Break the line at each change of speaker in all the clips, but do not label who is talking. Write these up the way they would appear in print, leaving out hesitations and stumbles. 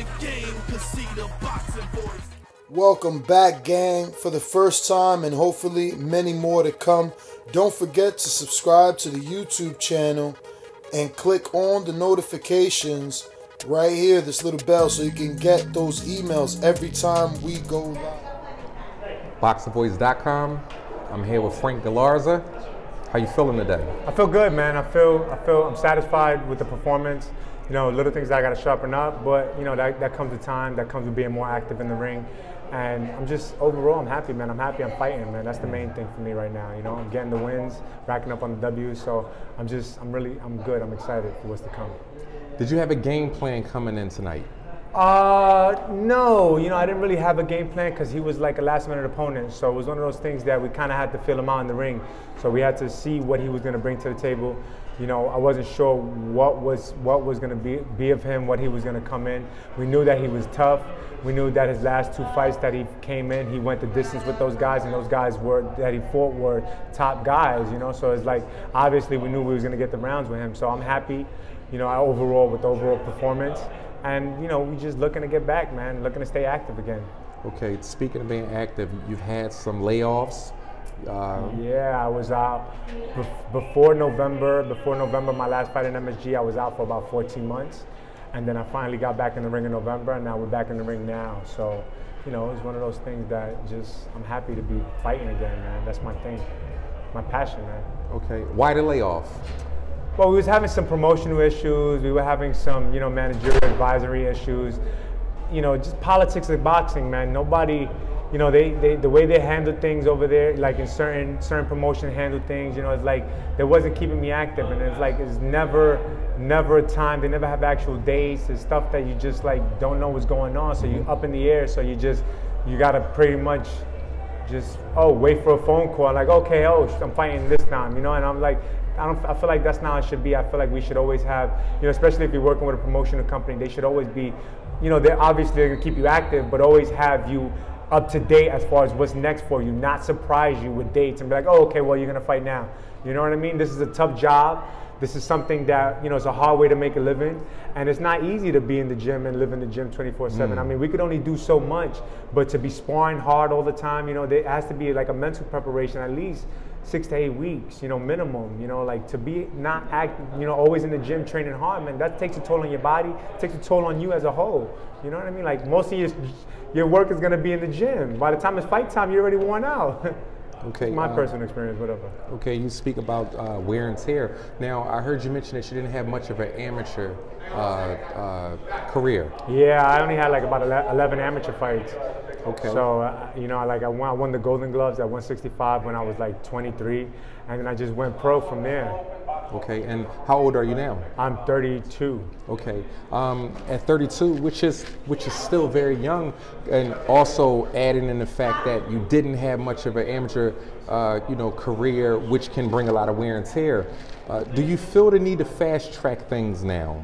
the game, cause see the boxing voice.
Welcome back, gang, for the first time and hopefully many more to come. Don't forget to subscribe to the YouTube channel and click on the notifications right here, this little bell, so you can get those emails every time we go live.
ThaBoxingvoice.com. I'm here with Frank Galarza. How you feeling today?
I feel good, man. I'm satisfied with the performance. You know, little things that I got to sharpen up, but you know that comes with time. That comes with being more active in the ring. And I'm just, overall, I'm happy, man. I'm happy I'm fighting, man. That's the main thing for me right now. You know, I'm getting the wins, racking up on the W's, so I'm good. I'm excited for what's to come.
Did you have a game plan coming in tonight?
No, you know, I didn't really have a game plan because he was like a last-minute opponent. So it was one of those things that we kind of had to feel him out in the ring. So we had to see what he was going to bring to the table. You know, I wasn't sure what was going to be of him, what he was going to come in. We knew that he was tough. We knew that his last two fights that he came in, he went the distance with those guys, and those guys that he fought were top guys, you know. So it's like, obviously we knew we was going to get the rounds with him. So I'm happy, you know, overall with the overall performance. And, you know, we just looking to get back, man, looking to stay active again. Okay,
speaking of being active, you've had some layoffs.
Yeah, I was out before November, my last fight in MSG, I was out for about 14 months. And then I finally got back in the ring in November, and now we're back in the ring now. So, you know, it's one of those things that just, I'm happy to be fighting again, man. That's my thing, my passion, man.
Okay, why the layoff?
Well, we was having some promotional issues. We were having some, you know, managerial advisory issues. You know, just politics of boxing, man. Nobody, you know, the way they handle things over there, like in certain promotion handle things, you know, it's like they wasn't keeping me active, and it's like it's never a time. They never have actual dates. It's stuff that you just like don't know what's going on, so you up in the air. So you gotta pretty much just wait for a phone call, like, okay, I'm fighting this time, you know. And I'm like, I feel like that's not how it should be. I feel like we should always have, you know, especially if you're working with a promotional company, they should always be, you know, they're gonna keep you active, but always have you up to date as far as what's next for you, not surprise you with dates and be like, oh, okay, well, you're gonna fight now. You know what I mean? This is a tough job. This is something that, you know, it's a hard way to make a living, and it's not easy to be in the gym and live in the gym 24/7. I mean, we could only do so much, but to be sparring hard all the time, you know, there has to be like a mental preparation, at least 6 to 8 weeks, you know, minimum, you know, like to be not active, you know, always in the gym training hard, man, that takes a toll on your body, takes a toll on you as a whole. You know what I mean? Like most of your work is going to be in the gym. By the time it's fight time, you're already worn out.
Okay.
My personal experience, whatever.
Okay, you speak about wear and tear. Now, I heard you mention that you didn't have much of an amateur career.
Yeah, I only had like about 11 amateur fights.
Okay.
So, you know, like I won the Golden Gloves at 165 when I was like 23, and then I just went pro from there.
Okay, and how old are you now?
I'm 32.
Okay, at 32, which is still very young, and also adding in the fact that you didn't have much of an amateur, you know, career, which can bring a lot of wear and tear. Do you feel the need to fast track things now?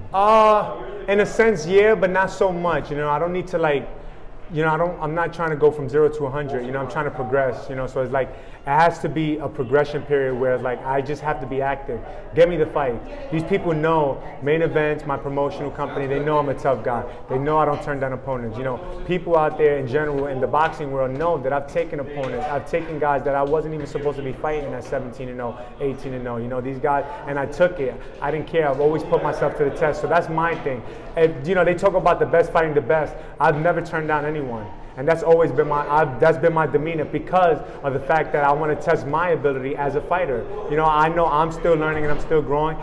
In a sense, yeah, but not so much. You know, I don't need to like, you know, I'm not trying to go from 0 to 100. You know, I'm trying to progress. You know, so it's like it has to be a progression period where it's like I just have to be active. Get me the fight. These people know Main Events, my promotional company. They know I'm a tough guy. They know I don't turn down opponents. You know, people out there in general in the boxing world know that I've taken opponents. I've taken guys that I wasn't even supposed to be fighting at 17-0, 18-0. You know, these guys, and I took it. I didn't care. I've always put myself to the test. So that's my thing. And, you know, they talk about the best fighting the best. I've never turned down anyone. And that's always been that's been my demeanor because of the fact that I want to test my ability as a fighter. You know I'm still learning and I'm still growing.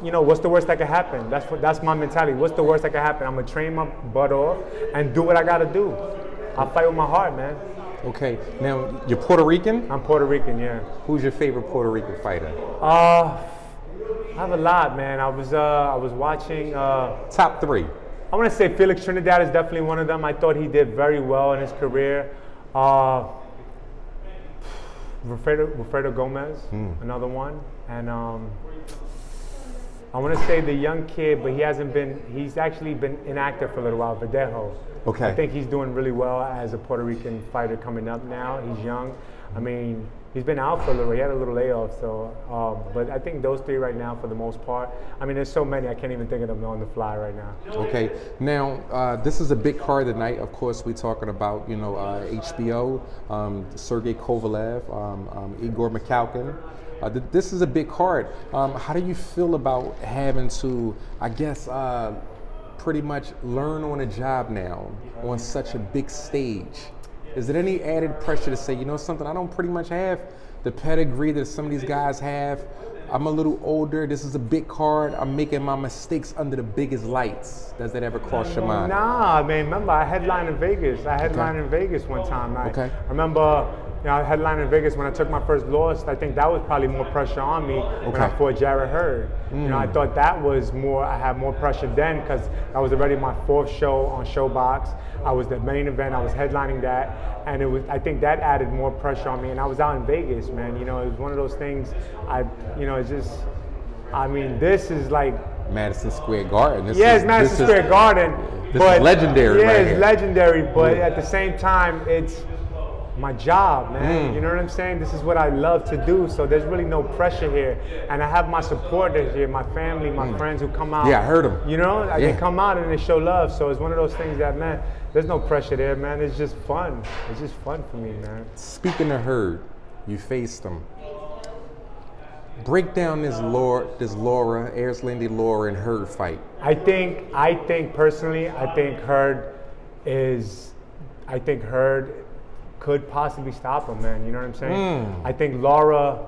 You know, what's the worst that could happen? That's my mentality. What's the worst that could happen? I'm gonna train my butt off and do what I gotta do. I fight with my heart, man.
Okay, now you're Puerto Rican?
I'm Puerto Rican, yeah.
Who's your favorite Puerto Rican fighter?
I have a lot, man. I was watching
top 3.
I want to say Felix Trinidad is definitely one of them. I thought he did very well in his career. Wilfredo Gomez, another one. And I want to say the young kid, but he's actually been inactive for a little while, Verdejo.
Okay.
I think he's doing really well as a Puerto Rican fighter coming up now. He's young. I mean, he's been out for a little. He had a little layoff, so. But I think those three right now, for the most part. I mean, there's so many I can't even think of them on the fly right now.
Okay, now this is a big card tonight. Of course, we're talking about HBO, Sergey Kovalev, Igor Mikhalkin. This is a big card. How do you feel about having to, I guess, pretty much learn on a job now on such a big stage? Is there any added pressure to say, you know something, I don't pretty much have the pedigree that some of these guys have. I'm a little older. This is a big card. I'm making my mistakes under the biggest lights. Does that ever cross your mind?
Nah, man. Remember, I headlined in Vegas. I headlined in Vegas one time. I remember, I headlined in Vegas when I took my first loss. I think that was probably more pressure on me when I fought Jarrett Hurd. I thought that was more, I had more pressure then because that was already my 4th show on ShowBox. I was the main event. I was headlining that. And it was, I think that added more pressure on me. And I was out in Vegas, man. It was one of those things, it's just, I mean, this is like,
Madison Square Garden.
It's Madison Square Garden.
This is legendary.
Yeah, it's legendary, but at the same time, it's my job, man. You know what I'm saying? This is what I love to do, so there's really no pressure here. And I have my supporters here, my family, my friends who come out.
Yeah, I heard them.
They come out and they show love, so it's one of those things that, man, there's no pressure there, man. It's just fun. It's just fun for me, man.
Speaking of Hurd, you faced him. Break down this Laura, Erislandy Laura and Hurd fight.
I think personally, I think Hurd could possibly stop him, man. You know what I'm saying? I think Laura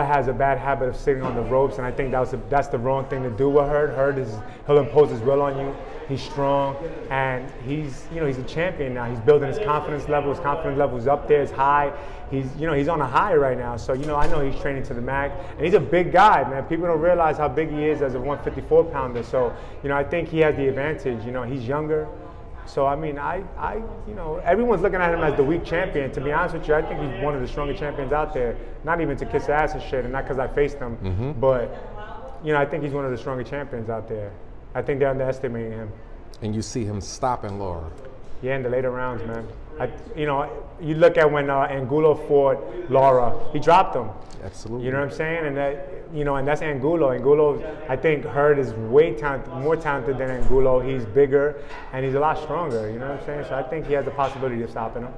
has a bad habit of sitting on the ropes, and I think that's the wrong thing to do with Hurd. He'll impose his will on you. He's strong, and he's a champion now. He's building his confidence level. His confidence level is up there. It's high. He's on a high right now. So I know he's training to the max, and he's a big guy, man. People don't realize how big he is as a 154 pounder. So I think he has the advantage. He's younger. So I mean, everyone's looking at him as the weak champion. To be honest with you, I think he's one of the strongest champions out there. Not even to kiss ass and shit, and not because I faced him, but I think he's one of the strongest champions out there. I think they're underestimating him.
And you see him stopping Laura.
Yeah, in the later rounds, man. You look at when Angulo fought Laura, he dropped him.
Absolutely.
You know what I'm saying? And that, and that's Angulo. Angulo, I think Hurd is more talented than Angulo. He's bigger and he's a lot stronger. You know what I'm saying? So I think he has the possibility of stopping him.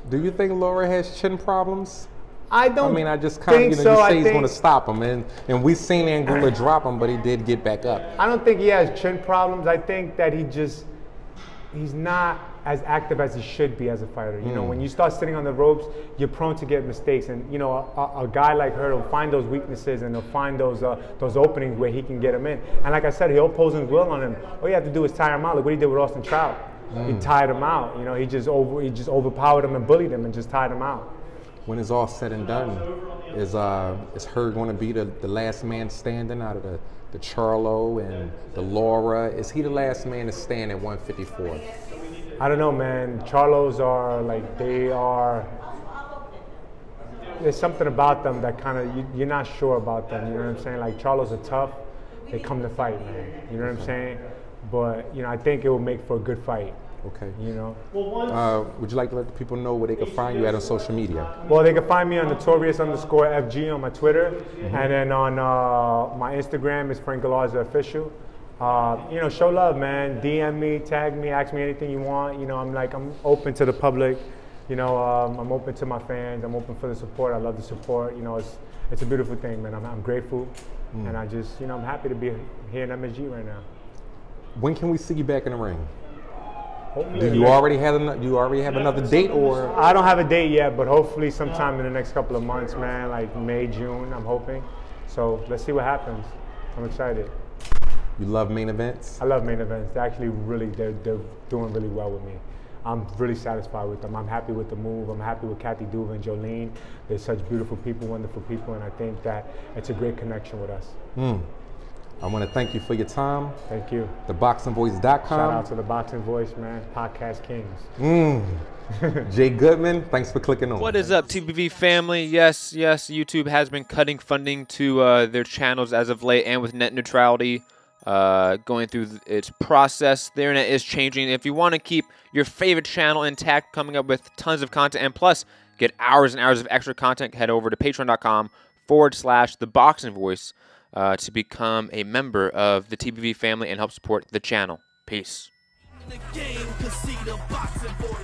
Do you think Laura has chin problems?
I don't.
I mean, I just kind of, you say he's going to stop him, and we've seen Angulo drop him, but he did get back up.
I don't think he has chin problems. I think that he's not as active as he should be as a fighter. When you start sitting on the ropes, you're prone to get mistakes, and a guy like her will find those weaknesses and he'll find those openings where he can get them in. And like I said, he'll impose his will on him. All you have to do is tire him out. Look what he did with Austin Trout. He tired him out. He just overpowered him and bullied him and just tired him out.
When it's all said and done, is Hurd going to be the last man standing out of the Charlo and the Laura? Is he the last man to stand at 154?
I don't know, man. Charlos are there's something about them that kind of, you're not sure about them. You know what I'm saying? Like, Charlos are tough. They come to fight, man. You know what I'm saying? But, I think it will make for a good fight.
Okay.
Would
you like to let the people know where they can find you at on social media?
Well, they can find me on Notorious_FG on my Twitter, and then on my Instagram is Frank Galarza Official. Show love, man. DM me, tag me, ask me anything you want. I'm open to the public. I'm open to my fans. I'm open for the support. I love the support. It's a beautiful thing, man. I'm grateful, and I just, I'm happy to be here in MSG right now.
When can we see you back in the ring?
Hopefully.
Do you already have another date, or?
I don't have a date yet, but hopefully sometime in the next couple of months, man, like May, June, I'm hoping. So let's see what happens. I'm excited.
You love main events?
I love main events. They're actually they're doing really well with me. I'm really satisfied with them. I'm happy with the move. I'm happy with Kathy Duva and Jolene. They're such beautiful people, wonderful people, and I think that it's a great connection with us.
I want to thank you for your time.
Thank you.
ThaBoxingVoice.com.
Shout out to The Boxing Voice, man. Podcast Kings.
Jay Goodman, thanks for clicking on.
What is up, TBV family? Yes, YouTube has been cutting funding to their channels as of late, and with net neutrality, going through its process. The internet is changing. If you want to keep your favorite channel intact, coming up with tons of content, and plus get hours and hours of extra content, head over to patreon.com/ThaBoxingVoice to become a member of the TBV family and help support the channel. Peace.
In the game, 'cause see the boxing voice.